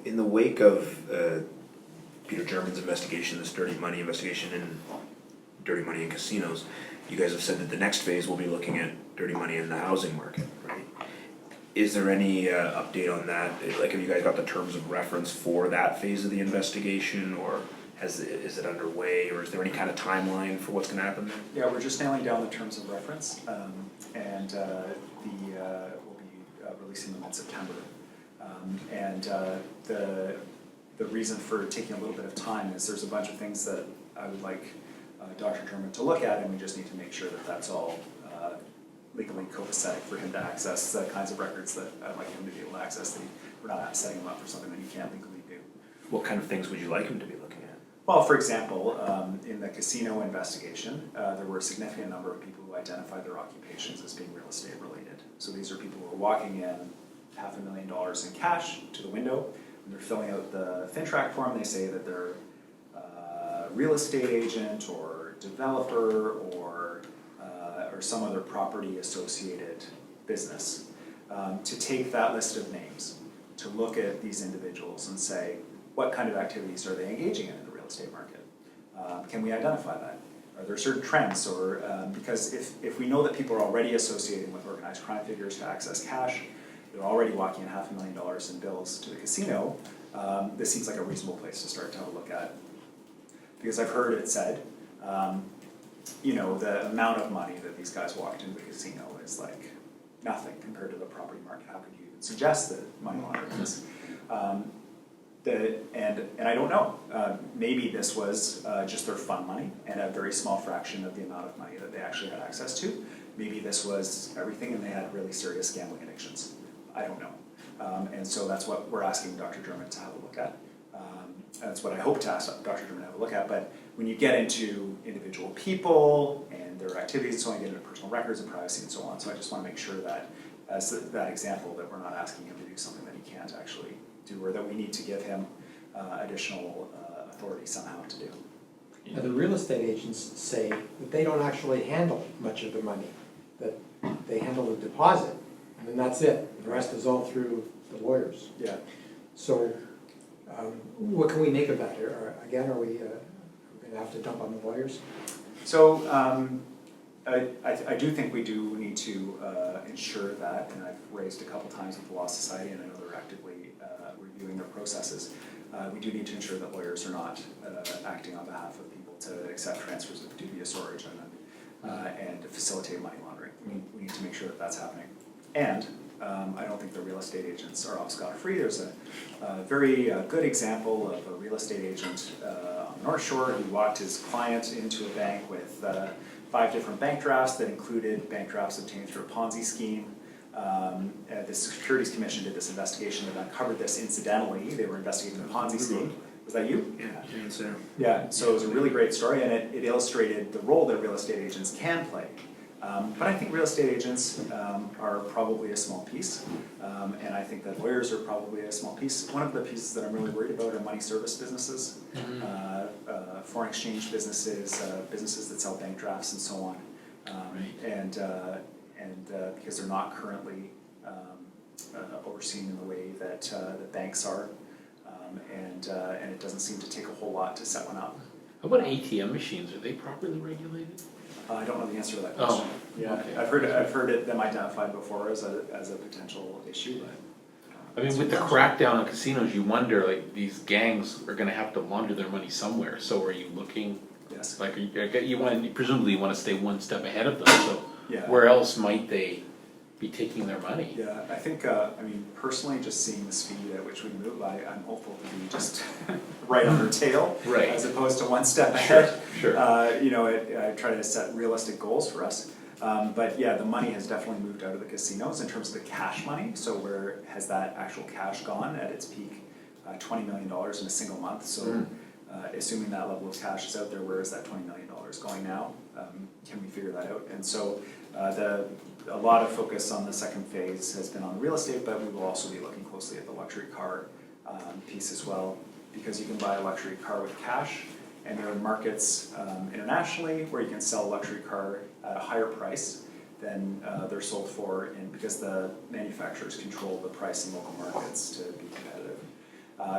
in the wake of Peter German's investigation, this dirty money investigation and dirty money in casinos, you guys have said that the next phase will be looking at dirty money in the housing market, right? Is there any update on that? Like, have you guys got the terms of reference for that phase of the investigation, or is it underway, or is there any kind of timeline for what's going to happen there? Yeah, we're just nailing down the terms of reference, and we'll be releasing them in September. The reason for taking a little bit of time is there's a bunch of things that I would like Dr. German to look at, and we just need to make sure that that's all legally copacetic for him to access the kinds of records that I'd like him to be able to access, that we're not setting him up for something that he can't legally do. What kind of things would you like him to be looking at? Well, for example, in the casino investigation, there were a significant number of people who identified their occupations as being real estate related. So these are people who are walking in $500,000 in cash to the window. When they're filling out the FinTrack form, they say that they're a real estate agent or developer or some other property associated business. To take that list of names, to look at these individuals and say, what kind of activities are they engaging in the real estate market? Can we identify that? Are there certain trends? Or because if we know that people are already associating with organized crime figures to access cash, they're already walking in $500,000 in bills to the casino, this seems like a reasonable place to start to have a look at. Because I've heard it said, you know, the amount of money that these guys walked into the casino is like nothing compared to the property market. How could you even suggest that money laundering is? And I don't know, maybe this was just their fun money and a very small fraction of the amount of money that they actually had access to. Maybe this was everything and they had really serious gambling addictions. I don't know. And so that's what we're asking Dr. German to have a look at. That's what I hope to ask Dr. German to have a look at. But when you get into individual people and their activities and so on, you get into personal records and privacy and so on. So I just want to make sure that, as that example, that we're not asking him to do something that he can't actually do, or that we need to give him additional authority somehow to do. Now, the real estate agents say that they don't actually handle much of the money, that they handle the deposit, and then that's it. The rest is all through the lawyers. Yeah. So what can we make of that? Again, are we going to have to dump on the lawyers? So I do think we do need to ensure that, and I've raised a couple times with the Law Society, and I know they're actively reviewing their processes. We do need to ensure that lawyers are not acting on behalf of people to accept transfers of dubious origin and to facilitate money laundering. We need to make sure that that's happening. And I don't think the real estate agents are off scot-free. There's a very good example of a real estate agent on the North Shore who walked his client into a bank with 5 different bank drafts that included bank drafts obtained through a Ponzi scheme. The Securities Commission did this investigation that uncovered this incidentally. They were investigating the Ponzi scheme. Was that you? Yeah, Yeah, so it was a really great story, and it illustrated the role that real estate agents can play. But I think real estate agents are probably a small piece, and I think that lawyers are probably a small piece. One of the pieces that I'm really worried about are money service businesses, foreign exchange businesses, businesses that sell bank drafts and so on, and because they're not currently overseen in the way that the banks are, and it doesn't seem to take a whole lot to set one up. How about ATM machines? Are they properly regulated? I don't know the answer to that question. Yeah, okay. I've heard them identified before as a potential issue, but. I mean, with the crackdown on casinos, you wonder, like, these gangs are going to have to launder their money somewhere. So are you looking? Yes. Like, presumably you want to stay one step ahead of them. So Yeah. where else might they be taking their money? Yeah, I think, I mean, personally, just seeing the speed at which we move, I'm hopeful to be just right on their tail, Right. as opposed to one step ahead. Sure. You know, I try to set realistic goals for us. But yeah, the money has definitely moved out of the casinos in terms of the cash money. So where has that actual cash gone at its peak? $20 million in a single month. So assuming that level of cash is out there, where is that $20 million going now? Can we figure that out? And so a lot of focus on the second phase has been on real estate, but we will also be looking closely at the luxury car piece as well, because you can buy a luxury car with cash, and there are markets internationally where you can sell a luxury car at a higher price than they're sold for, and because the manufacturers control the price in local markets to be competitive.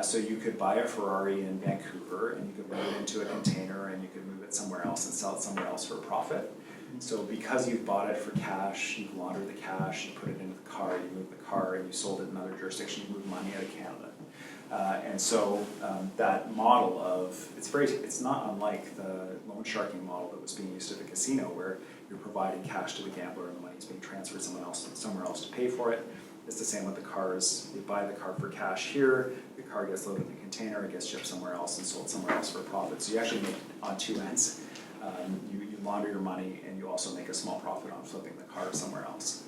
So you could buy a Ferrari in Vancouver and you could load it into a container and you could move it somewhere else and sell it somewhere else for a profit. So because you've bought it for cash, you've laundered the cash, you put it into the car, you moved the car, and you sold it in another jurisdiction, you moved money out of Canada. And so that model of, it's not unlike the loan sharking model that was being used at the casino, where you're providing cash to the gambler and the money's being transferred somewhere else to pay for it. It's the same with the cars. You buy the car for cash here, the car gets loaded in a container, it gets shipped somewhere else and sold somewhere else for a profit. So you actually make on two ends. You launder your money and you also make a small profit on flipping the car somewhere else.